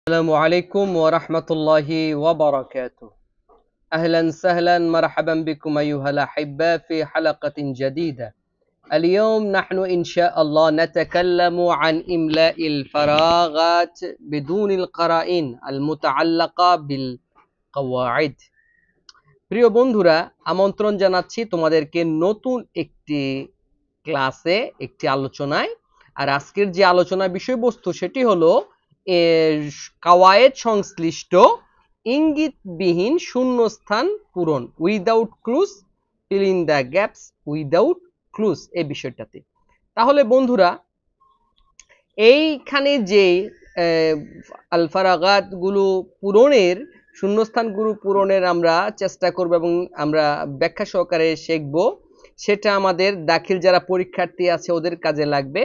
السلام عليكم ورحمة الله وبركاته. أهلا سهلا مرحبا بكم أيها الأحبة في حلقة جديدة. اليوم نحن إن شاء الله نتكلم عن إملاء الفراغات بدون القرائن المتعلقة بالقواعد. প্রিয় বন্ধুরা, আমন্ত্রণ জানাচ্ছি তোমাদেরকে নতুন একটি ক্লাসে, একটি আলোচনায়। আর আজকের যে আলোচনা বিষয়বস্তু সেটি হলো কাওয়ায়েদ সংশ্লিষ্ট ইঙ্গিতবিহীন শূন্যস্থান পূরণ, without clues, fill in the gaps without clues, এই বিষয়টাতে। তাহলে বন্ধুরা, এইখানে যে আল ফারাগাত গুলো পূরণের, শূন্যস্থানগুলো পূরণের আমরা চেষ্টা করব এবং আমরা ব্যাখ্যা সহকারে শিখব। সেটা আমাদের দাখিল যারা পরীক্ষার্থী আছে ওদের কাজে লাগবে,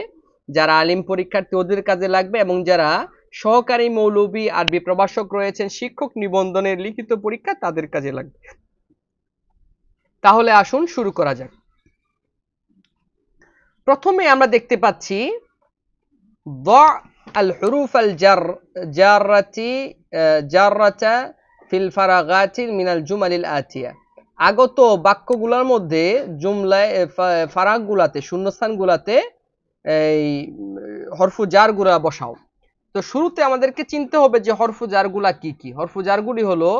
যারা আলিম পরীক্ষার্থী ওদের কাজে লাগবে, এবং যারা সহকারী মৌলবী আরবি প্রভাষক রয়েছেন শিক্ষক নিবন্ধনের লিখিত পরীক্ষা তাদের কাজে লাগবে। তাহলে আসুন শুরু করা যাক। প্রথমে আমরা দেখতে পাচ্ছি ضع الحروف الجارة في الفراغات من الجمل الآتية। আগত বাক্যগুলোর মধ্যে জুমলায় ফারাগগুলাতে, শূন্যস্থানগুলাতে এই হরফু জারগুলা বসাও। তো শুরুতে আমাদেরকে চিনতে হবে যে হরফু জারগুলা কি কি। হরফু জারগুলি হলো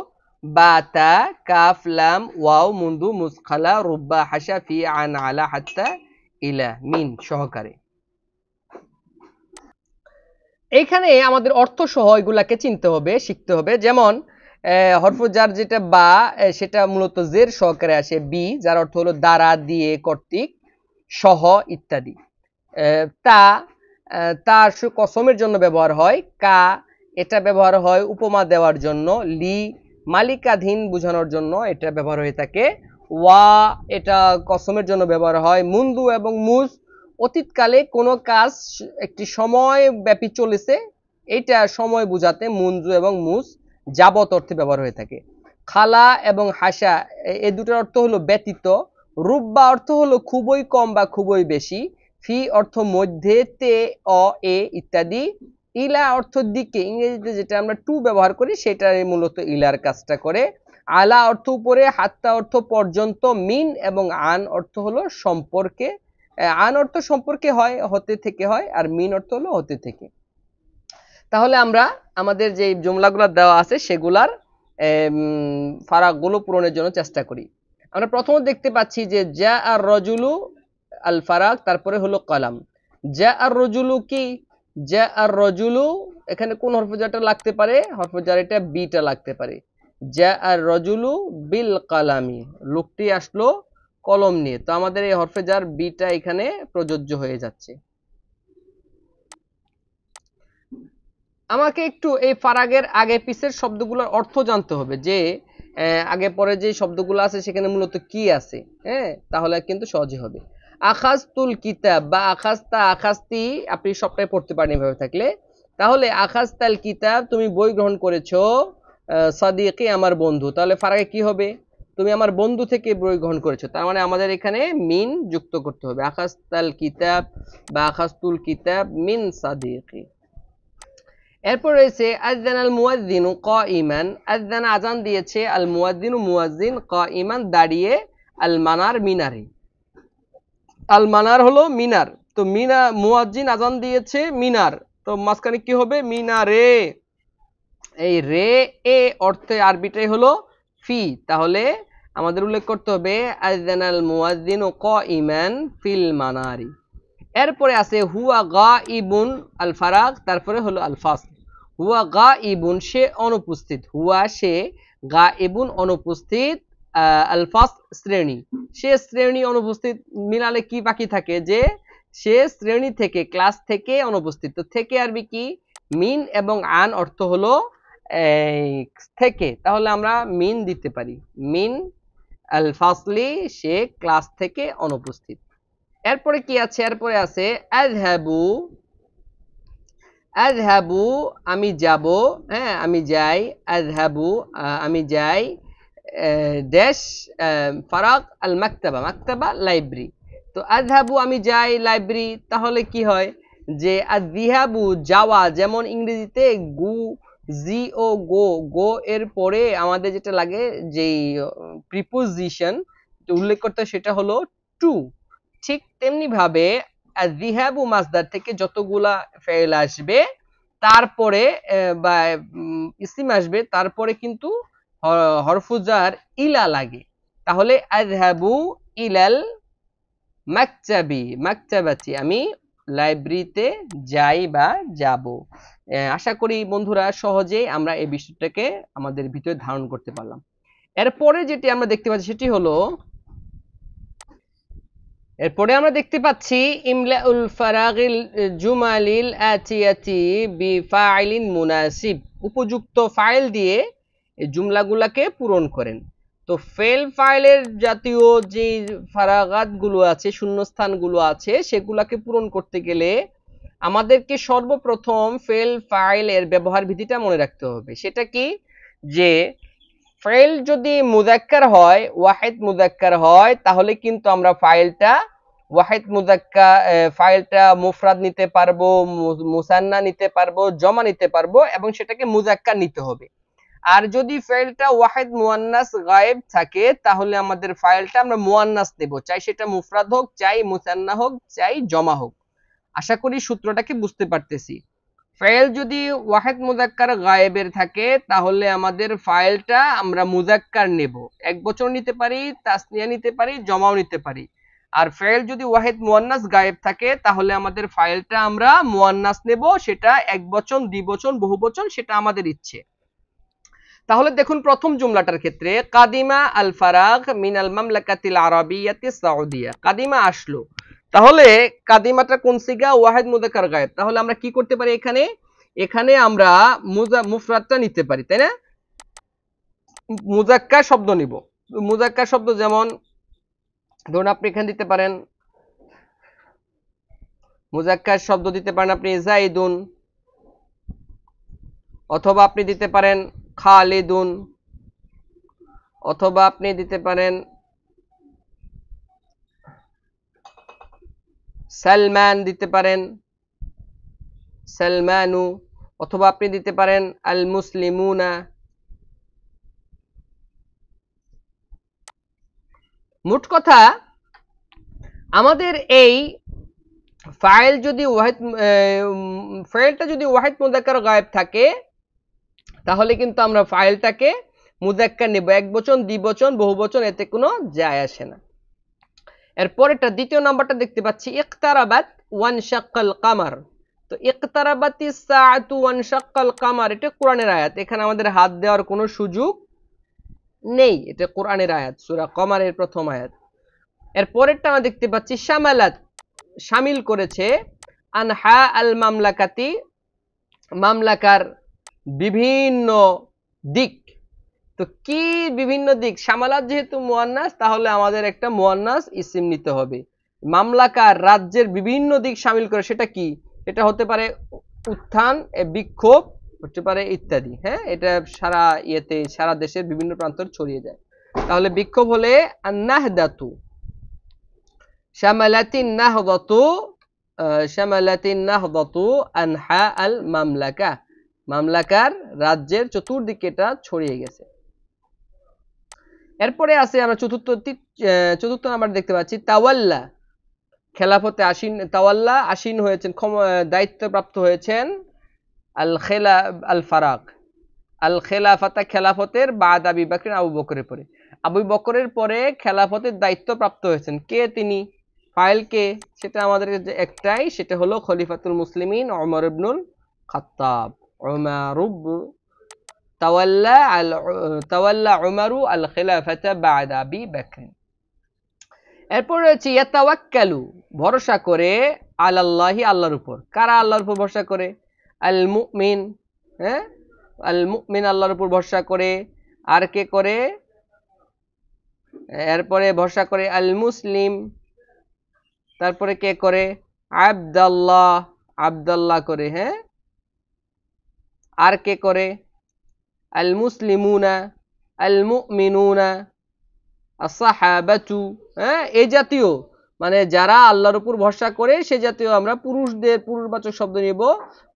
বা, তা, কাফ, লাম, ওয়াও, মুন্দু, মুসখালা, রুব্বা, হাসা, ফি, আন, আলা, হাত্তা, ইলা, মিন সহকারে। এইখানে আমাদের অর্থ সহ এগুলাকে চিনতে হবে, শিখতে হবে। যেমন হরফু জার যেটা বা, সেটা মূলত জের সহকারে আসে। বি, যার অর্থ হলো দ্বারা, দিয়ে, কর্তৃক, সহ ইত্যাদি। তা, তার কসমের জন্য ব্যবহার হয়। কা, এটা ব্যবহার হয় উপমা দেওয়ার জন্য। লি, মালিকাধীন বোঝানোর জন্য এটা ব্যবহার হয়ে থাকে। ওয়া, এটা কসমের জন্য ব্যবহার হয়। মুন্দু এবং মুজ, অতীতকালে কোনো কাজ একটি সময় ব্যাপী চলেছে, এটা সময় বোঝাতে মুনজু এবং মুজ যাবত অর্থে ব্যবহার হয়ে থাকে। খালা এবং হাসা, এই দুটোর অর্থ হলো ব্যতীত। রুব্বা অর্থ হলো খুবই কম বা খুবই বেশি। ফি অর্থ মধ্যে, তে, অ, এ ইত্যাদি। ইলা অর্থ দিকে, ইংরেজিতে যেটা আমরা টু ব্যবহার করি সেটাই মূলত ইলার কাজটা করে। আলা অর্থ উপরে, হাত্তা অর্থ পর্যন্ত, মিন এবং আন অর্থ হলো সম্পর্কে। আন অর্থ সম্পর্কে হয়, হতে থেকে হয়, আর মিন অর্থ হলো হতে থেকে। তাহলে আমরা আমাদের যে জুমলাগুলো দেওয়া আছে সেগুলার ফারাকগুলো পূরণের জন্য চেষ্টা করি। আমরা প্রথমে দেখতে পাচ্ছি যে জা আর রজুলু আল ফারাক, তারপরে হলো কলাম। জা আর রজুলু কি? জা আর রজুলু, এখানে কোন হরফজারটা লাগতে পারে? হরফজার এটা বিটা লাগতে পারে। জা আর রজুলু বিল কালামি, লোকটি আসলো কলম নিয়ে। তো আমাদের এই হরফজার বিটা এখানে প্রযোজ্য হয়ে যাচ্ছে। আমাকে একটু এই ফারাগের আগে পিছের শব্দগুলোর অর্থ জানতে হবে, যে আগে পরে যে শব্দগুলো আছে সেখানে মূলত কি আছে। হ্যাঁ, তাহলে কিন্তু সহজে হবে। আখাজতুল কিতাব বা আখাজতা, আখাজতি আপনি সবটাই পড়তে পারেন এভাবে থাকলে। তাহলে আখাজতাল কিতাব, তুমি বই গ্রহণ করেছো। সাদিকি, আমার বন্ধু। তাহলে ফারাগে কি হবে? তুমি আমার বন্ধু থেকে বই গ্রহণ করেছো। তার মানে আমাদের এখানে মিন যুক্ত করতে হবে। আখাজতাল কিতাব বা আখাজতুল কিতাব মিন সাদিকি। এরপর রয়েছে আযান আল মুয়াজ্জিনু কাইমান। আযান আযান দিয়েছে, আল মুয়াজ্জিনু মুয়াজ্জিন, কাইমান দাঁড়িয়ে, আল মানার মিনারে। আল মানার হলো মিনার। তো মুয়াজ্জিন আযান দিয়েছে মিনার, তো মাঝখানে কি হবে? মিনারে। এই রে এ অর্থে আরবিটাই হলো ফি। তাহলে আমাদের উল্লেখ করতে হবে আযান আল মুয়াজ্জিনু কাইমান ফিল মানারি। এরপরে আছে হুয়া গাইবুন আল ফারাগ, তারপরে হলো আল ফাসল। হুয়া গাইবুন, সে অনুপস্থিত। হুয়া সে, গাইবুন অনুপস্থিত, আল ফাসল শ্রেণী, সে শ্রেণী অনুপস্থিত। মিলালে কি বাকি থাকে? যে সে শ্রেণী থেকে, ক্লাস থেকে অনুপস্থিত। তো থেকে আরবি কি? মিন এবং আন অর্থ হলো থেকে। তাহলে আমরা মিন দিতে পারি, মিন আল ফাসলি, সে ক্লাস থেকে অনুপস্থিত। এরপরে কি আছে? এরপরে আছে আযহাবু। আযহাবু আমি যাব, হ্যাঁ আমি যাই। আযহাবু আমি যাই। ড্যাশ ফারাক আল মাকতাবা, মাকতাবা লাইব্রেরি। তো আযহাবু আমি যাই লাইব্রেরি, তাহলে কি হয়? যে আযহাবু যাওয়া, যেমন ইংরেজিতে জি ও গো, গো এর পরে আমাদের যেটা লাগে যেই প্রিপোজিশন উল্লেখ করতে সেটা হলো টু। ঠিক তেমনি ভাবে যিহাবু মাসদার থেকে যতগুলা ফেল আসবে তারপরে বা ইসিম আসবে তারপরে কিন্তু হরফুজার ইলা লাগে। তাহলে আযহাবু ইলাল মাকতাবি, মাকতাবাতি আমি লাইব্রেরিতে যাই বা যাব। আশা করি বন্ধুরা সহজেই আমরা এই বিষয়টাকে আমাদের ভিতরে ধারণ করতে পারলাম। এরপরে যেটি আমরা দেখতে পাচ্ছি সেটি হলো এরপরে আমরা দেখতে পাচ্ছি ইমলাউল ফারাগিল জুমালিল আতিয়াতি বিফাইলিন মুনাসিব, উপযুক্ত ফাইল দিয়ে এই জুমলাগুলোকে পূরণ করেন। তো ফেল ফাইলের জাতীয় যে ফারাগাত গুলো আছে, শূন্যস্থানগুলো আছে, সেগুলোকে পূরণ করতে গেলে আমাদেরকে সর্বপ্রথম ফেল ফাইল এর ব্যবহার বিধিটা মনে রাখতে হবে। সেটা কি, যে ফাইল যদি মুযাক্কার হয়, ওয়াহিদ মুযাক্কার হয়, তাহলে কিন্তু আমরা ওয়াহিদ মুযাক্কার ফাইলটা মুফরাদ নিতে পারবো, মুসান্না নিতে পারবো, জমা নিতে পারবো এবং সেটাকে মুযাক্কার নিতে হবে। আর যদি ফাইলটা ওয়াহিদ মুয়ান্নাস গায়েব থাকে তাহলে আমাদের ফাইলটা আমরা মুয়ান্নাস নেব, চাই সেটা মুফরাদ হোক, চাই মুসান্না হোক, চাই জমা হোক। আশা করি সূত্রটাকে বুঝতে পারতেছি। ফাইল যদি ওয়াহিদ মুযাক্কার গায়েবের থাকে তাহলে আমাদের ফাইলটা আমরা মুযাক্কার নেব, একবচন নিতে পারি, তাসনিয়া নিতে পারি, জমাও নিতে পারি। আর ফাইল যদি ওয়াহিদ মুয়ান্নাস গায়েব থাকে তাহলে আমাদের ফাইলটা আমরা মুয়ান্নাস নেব, সেটা একবচন, দ্বিবচন, বহুবচন সেটা আমাদের ইচ্ছে। তাহলে দেখুন প্রথম জুমলাটার ক্ষেত্রে কাদিমা আল ফারাগ মিনাল মামলাকাতিল আরাবিয়াতি সাউদিয়া, কাদিমা আসলো, তাহলে কাদিমাটা কোন সিগা, ওয়াহিদ মুযাক্কার গায়েব। তাহলে আমরা কি করতে পারি, এখানে আমরা মুফরাদটা নিতে পারি, তাই না? মুযাক্কার শব্দ নিব, মুযাক্কার শব্দ যেমন ধরুন আপনি এখানে দিতে পারেন মুযাক্কার শব্দ দিতে পারেন আপনি যাইদুন, অথবা আপনি দিতে পারেন খালিদুন, অথবা আপনি দিতে পারেন সালমান, দিতে পারেন সালমানু, অথবা আপনি দিতে পারেন আল মুসলিমুনা। মোট কথা আমাদের এই ফাইলটা যদি ওয়াহিদ মুযাক্কার গায়েব থাকে তাহলে কিন্তু আমরা ফাইলটাকে মুযাক্কার নেব, একবচন, দ্বিবচন, বহুবচন এতে কোনো যায় আসে না। এরপরেরটা দ্বিতীয় নাম্বারটা দেখতে পাচ্ছি ইকতারাবাত ওয়ানশাক্কাল কামার। তো ইকতারাবাতিস সাআতু ওয়ানশাক্কাল কামার, এটা কোরআনের আয়াত, এখানে আমাদের হাত দেওয়ার কোনো সুযোগ নেই, এটা কোরআনের আয়াত, সূরা কমারের প্রথম আয়াত। এরপরেরটা আমরা দেখতে পাচ্ছি শামালাত, শামিল করেছে, আনহা আল মামলাকাতি, মামলাকার বিভিন্ন দিক। তো কি বিভিন্ন দিক, শামালাত যেহেতু মুয়ান্নাস তাহলে আমাদের একটা মুয়ান্নাস ইসিম নিতে হবে। মামলাকার রাজ্যের বিভিন্ন দিক শামিল করে, সেটা কি, এটা হতে পারে উত্থান, বিক্ষোভ হতে পারে ইত্যাদি। হ্যাঁ, এটা সারা দেশের বিভিন্ন প্রান্তরে ছড়িয়ে যায়। তাহলে বিক্ষোভ হলে আন-নাহদাতু, শামালাতিন নাহদাতু আনহা আল মামলাকা, মামলাকার রাজ্যের চতুর্দিকে এটা ছড়িয়ে গেছে। এরপরে আছে আমরা চতুর্থ নাম্বার দেখতে পাচ্ছি তাওয়াল্লা, খেলাফতে আসীন হয়েছেন, দায়িত্বপ্রাপ্ত হয়েছেন আল ফারাক, আল খেলাফাতা, খেলাফতের বাদ আবি বকর, আবু বকরের পরে, আবু বকরের পরে খেলাফতের দায়িত্বপ্রাপ্ত হয়েছেন কে, তিনি, ফাইল কে, সেটা আমাদের একটাই, সেটা হলো খলিফাতুল মুসলিমিন ওমর ইবনুল খাত্তাব। তাওয়াল্লা উমারু আল খিলাফাতা বা'দা আবি বকর। এরপর রয়েছে ইয়াতাওয়াক্কালু, ভরসা করে, আলাল্লাহি, আল্লাহর উপর। কারা আল্লাহর উপর ভরসা করে? আল মুমিন, হ্যাঁ, আল মুমিন আল্লাহর উপর ভরসা করে। আর কে করে? এরপরে ভরসা করে আল মুসলিম। তারপরে কে করে? আব্দাল্লাহ করে। হ্যাঁ, আর কে করে? আল মুসলিমুনা, আল মুমিনুনা, আসহাবাতু। হ্যাঁ, এই জাতীয় মানে যারা আল্লাহর উপর ভরসা করে সে জাতীয় আমরা পুরুষদের পুরুষবাচক শব্দ নিব,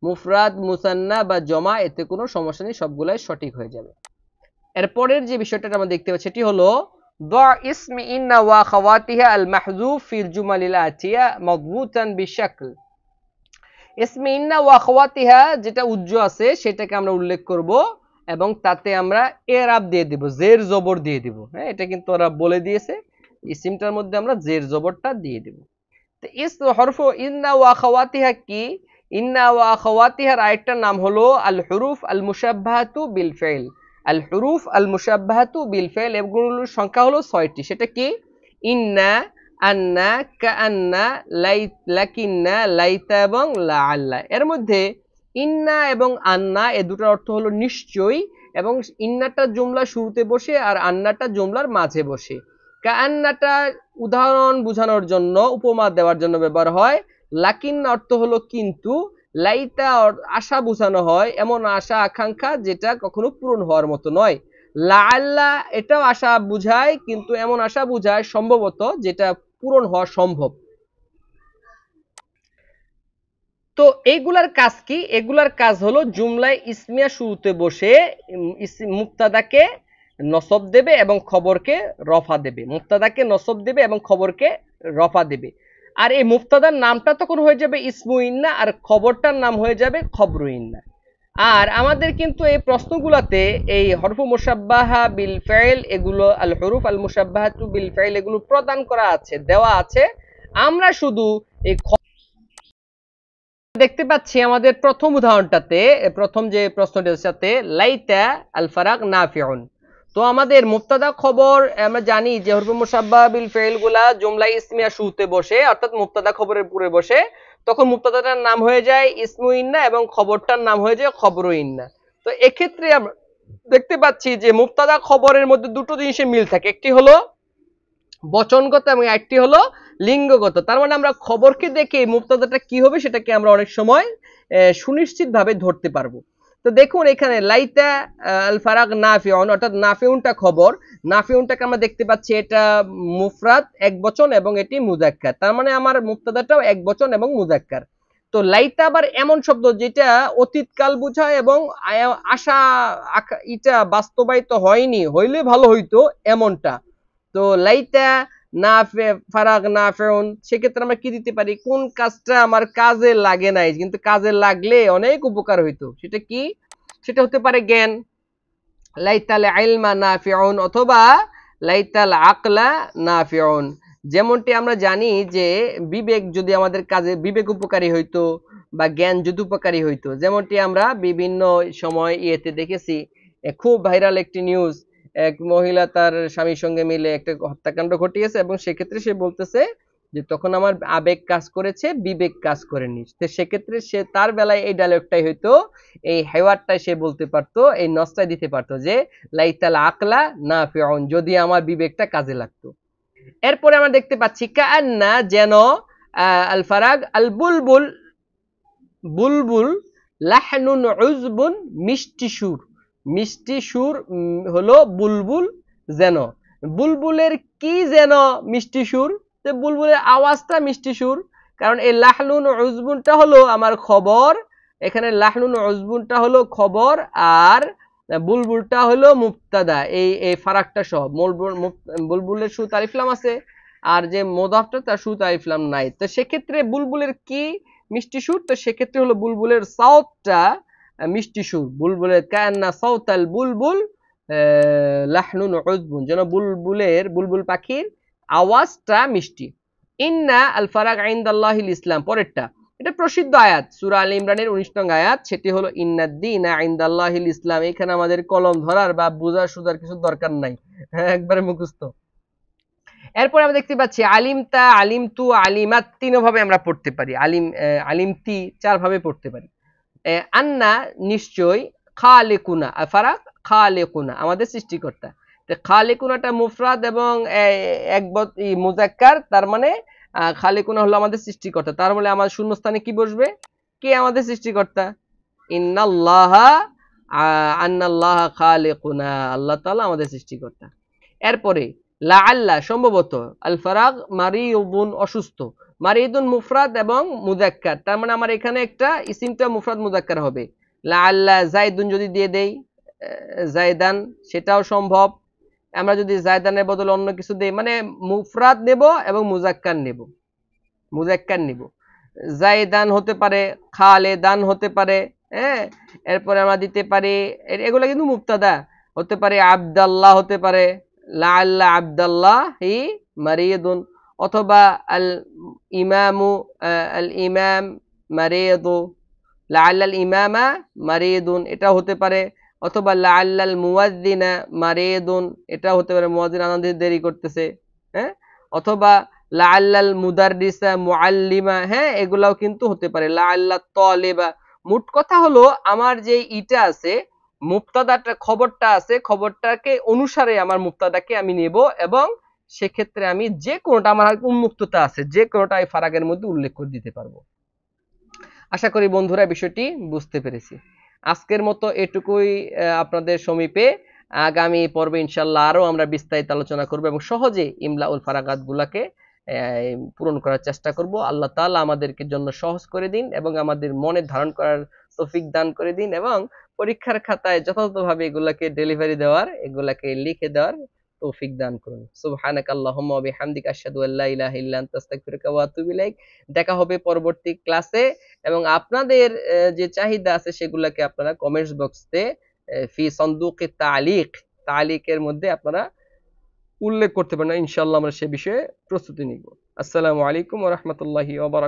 মুফরাদ মুসান্না বা জমা, এতে কোনো সমস্যা নেই, সবগুলাই সঠিক হয়ে যাবে। এরপরের যে বিষয়টা আমরা দেখতে পাচ্ছি সেটি হলো ضع اسم إن وأخواتها المحذوف في الجمل الآتية مضبوطا بشكل اسم إن وأخواتها যেটা উজ্জ আছে সেটাকে আমরা উল্লেখ করব এবং তাতে আমরা এরাব দিয়ে দেব, জের জবর দিয়ে দেব। হ্যাঁ, এটা কিন্তু ওরা বলে দিয়েছে, ইসিমটার মধ্যে আমরা জের জবরটা দিয়ে দেব। তো ইস হরফ ইন্না ওয়া আখাওয়াতিহা কি? ইন্না ওয়া আখাওয়াতিহার আরেকটা নাম হলো আল হুরুফ আল মুশাব্বাহাতু বিল ফাইল। আল হুরুফ আল মুশাব্বাহাতু বিল ফাইল এগুলোর সংখ্যা হলো 6টি। সেটা কি? ইন্না, আন্না, কাআন্না, লাকিন্না, লাইতা এবং লাআল্লা। এর মধ্যে ইন্না এবং আন্না এ দুটোর অর্থ হলো নিশ্চয়ই, এবং ইন্নাটা জুমলা শুরুতে বসে আর আন্নাটা জুমলার মাঝে বসে। কাআন্নাটা উদাহরণ বোঝানোর জন্য, উপমা দেওয়ার জন্য ব্যবহার হয়। লাকিন অর্থ হলো কিন্তু। লাইতা আশা বোঝানো হয়, এমন আশা আকাঙ্ক্ষা যেটা কখনো পূরণ হওয়ার মতো নয়। লাআল্লা এটাও আশা বুঝায়, কিন্তু এমন আশা বুঝায় সম্ভবত যেটা পূরণ হওয়া সম্ভব। তো এইগুলার কাজ কি? এগুলার কাজ হলো জুমলায় ইসমিয়া শুরুতে বসে মুক্তাদাকে নসব দেবে এবং খবরকে রফা দেবে। মুক্তাদাকে নসব দেবে এবং খবরকে রফা দেবে। আর এই মুক্তাদার নামটা তখন হয়ে যাবে ইসমু ইন্না, আর খবরটার নাম হয়ে যাবে খবরু ইন্না। আর আমাদের কিন্তু এই প্রশ্নগুলোতে এই হরফু মুশাব্বাহা বিল ফাইল এগুলো, আল হুরুফ আল মুশাব্বাহাতু বিল ফাইল এগুলো প্রদান করা আছে, দেওয়া আছে। আমরা শুধু এই দেখতে পাচ্ছি আমাদের প্রথম উদাহরণটাতে, প্রথম যে প্রশ্নটার সাথে লাইতা আল ফারাক নাফিউন। তো আমাদের মুবতাদা খবর আমরা জানি যে হরফে মুশাব্বাহ বিল ফাইল গুলা জুমলা ইসমিয়া শুরুতে বসে, অর্থাৎ মুবতাদা খবরের পরে বসে, তখন মুবতাদাটার নাম হয়ে যায় ইসমু ইন্না এবং খবরটার নাম হয়ে যায় খবরু ইন্না। তো এক্ষেত্রে আমরা দেখতে পাচ্ছি যে মুবতাদা খবরের মধ্যে দুটো জিনিসের মিল থাকে, একটি হলো বচনগত এবং একটি হলো লিঙ্গগত। তার মানে আমরা খবরকে দেখে মুবতাদাটা কি হবে সেটাকে আমরা অনেক সময় সুনিশ্চিতভাবে ধরতে পারবো। তো দেখুন এখানে লাইতা আল ফারাক নাফিউন, অর্থাৎ নাফিউনটা খবর। নাফিউনটাকে আমরা দেখতে পাচ্ছি এটা মুফরাদ একবচন এবং এটি মুযাক্কার, তার মানে আমার মুবতাদাটাও একবচন এবং মুযাক্কার। তো লাইতা আবার এমন শব্দ যেটা অতীতকাল বোঝায় এবং আশা এটা বাস্তবায়িত হয়নি, হইলে ভালো হইতো এমনটা। তো লাইতা নাফে ফারাগ নাফিউন, সেক্ষেত্রে আমরা কি দিতে পারি? কোন কাজটা আমার কাজে লাগে নাই কিন্তু কাজে লাগলে অনেক উপকার হইতো, সেটা কি? সেটা হতে পারে জ্ঞান, লাইতাল ইলমা নাফিউন, অথবা লাইতাল আকলা নাফিউন। যেমনটি আমরা জানি যে বিবেক যদি আমাদের কাজে, বিবেক উপকারী হইতো বা জ্ঞান যদি উপকারী হইতো, যেমনটি আমরা বিভিন্ন সময় ইয়েতে দেখেছি, খুব ভাইরাল একটি নিউজ, এক মহিলা তার স্বামীর সঙ্গে মিলে একটা হত্যাকাণ্ড ঘটিয়েছে এবং সেক্ষেত্রে সে বলতেছে যে তখন আমার আবেগ কাজ করেছে, বিবেক কাজ করেনি। তো সেক্ষেত্রে সে তার বেলায় এই ডায়লগটাই হইতো, এই হেওয়ারটাই সে বলতে পারতো, এই নসটাই দিতে পারতো যে লাইতাল আকলা নাফিউন, যদি আমার বিবেকটা কাজে লাগতো। এরপরে আমরা দেখতে পাচ্ছি কাআন্না যেন, আল ফারাগ আল বুলবুল, বুলবুল লাহনুন উযবুন মিষ্টি সুর, মিষ্টি সুর হলো বুলবুল যেন। বুলবুলের কি যেন মিষ্টি সুর? তো বুলবুলের আওয়াজটা মিষ্টি সুর, কারণ এই লাহনুন উযবুনটা হলো আমার খবর, এখানে লাহনুন উযবুনটা হলো খবর আর বুলবুলটা হলো মুবতাদা। এই ফারাকটা সহ বুলবুলের শুরুতে আলিফ লাম আছে আর যে মুদাফটা তার শুরুতে আলিফ লাম নাই। তো সেক্ষেত্রে বুলবুলের কি মিষ্টি সুর? তো সেক্ষেত্রে হলো বুলবুলের সাউতটা মিষ্টি সুর। বুলবুলের কান্না সাউতাল বুলবুল লাহনুন উযবুন, যেন বুলবুল পাখির আওয়াজটা মিষ্টি। ইন্না আল ফারাক ইনদাল্লাহিল ইসলাম, পরেরটা এটা প্রসিদ্ধ আয়াত, সূরা আলে ইমরানের 19 নং আয়াত, সেটি হলো ইন্নাদ-দীনা ইনদাল্লাহিল ইসলাম। এখানে আমাদের কলম ধরার বা বোঝা সুজার কিছু দরকার নাই, একবারে মুখস্থ। এরপর আমরা দেখতে পাচ্ছি আলিমতা, আলিমতু, আলিমাত, তিনভাবে আমরা পড়তে পারি। আলিমতি 4 ভাবে পড়তে পারি। আন্না নিশ্চয়, খালিকুনা ফারাক খালিকুনা আমাদের সৃষ্টিকর্তা। তো খালিকুনাটা মুফরাদ এবং মুযাক্কার, তার মানে খালিকুনা হলো আমাদের সৃষ্টিকর্তা, তার মানে আমার শূন্যস্থানে কি বসবে? কে আমাদের সৃষ্টিকর্তা? ইন্নাল্লাহা আন্নাল্লাহা খালিকুনা, আল্লাহ তাআলা আমাদের সৃষ্টিকর্তা। এরপরে লাআল্লা সম্ভবত, আল ফারাগ মারিদুন অসুস্থ, মারিদুন মুফরাদ এবং মুযাক্কার, তার মানে আমার এখানে একটা ইসিমটা মুফরাদ মুযাক্কার হবে। লাআল্লা যাইদুন যদি দিয়ে দেই জায়দান, সেটাও সম্ভব। আমরা যদি জায়দানের বদলে অন্য কিছু দেই, মানে মুফরাদ নেব এবং মুযাক্কার নেব, মুযাক্কার নিব। জায়দান হতে পারে, খালেদান হতে পারে, হ্যাঁ। এরপরে আমরা দিতে পারি, এগুলো কিন্তু মুবতাদা, হতে পারে আব্দাল্লাহ হতে পারে, লাআল্লা আব্দাল্লাহ হি মারিদুন, অথবা আল ইমামু আল ইমাম মারিদু, লাআল্লাল ইমামা মারিদুন এটা হতে পারে, অথবা লাআল্লাল মুয়াজ্জিনা মারিদুন এটা হতে পারে, মুয়াজ্জিন আযান দিতে দেরি করতেছে, হ্যাঁ। অথবা লাআল্লাল মুদাররিসা মুআল্লিমা, হ্যাঁ, এগুলাও কিন্তু হতে পারে, লাআল্লাত তালিবা। মোট কথা হলো আমার যে ইটা আছে, মুবতাদাটা খবরটা আছে, খবরটাকে অনুসারে আমার মুবতাদাকে আমি নেব, এবং সেক্ষেত্রে আমি যে কোনোটা, আমার উন্মুক্ততা আছে, যে কোনোটা এই ফারাগের মধ্যে উল্লেখ করে দিতে পারবো। আশা করি বন্ধুরা বিষয়টি বুঝতে পেরেছি। আজকের মতো এটুকুই আপনাদের সমীপে। আগামী পর্বে ইনশাল্লাহ আরো আমরা বিস্তারিত আলোচনা করব এবং সহজে ইমলাউল ফারাগাত গুলাকে পূরণ করার চেষ্টা করব। আল্লাহ তাআলা আমাদেরকে জন্য সহজ করে দিন এবং আমাদের মনে ধারণ করার তৌফিক দান করে দিন, এবং পরীক্ষার খাতায় যথাযথভাবে এগুলাকে ডেলিভারি দেওয়ার, এগুলাকে লিখে দেওয়ার তৌফিক দান করুন। সুবহানাকা আল্লাহুম্মা ওয়া বিহামদিকা আশহাদু আল্লা ইলাহা ইল্লা আনতা আস্তাগফিরুকা ওয়া আতুবু ইলাইক। দেখা হবে পরবর্তী ক্লাসে, এবং আপনাদের যে চাহিদা আছে সেগুলাকে আপনারা কমেন্টস বক্সে ফি সন্দুকে তালিকের মধ্যে আপনারা উল্লেখ করতে পারেন। ইনশাআল্লাহ আমরা সে বিষয়ে প্রস্তুতি নিব। আসসালামু আলাইকুম ওয়া রাহমাতুল্লাহি ওয়া বারাকাতুহু।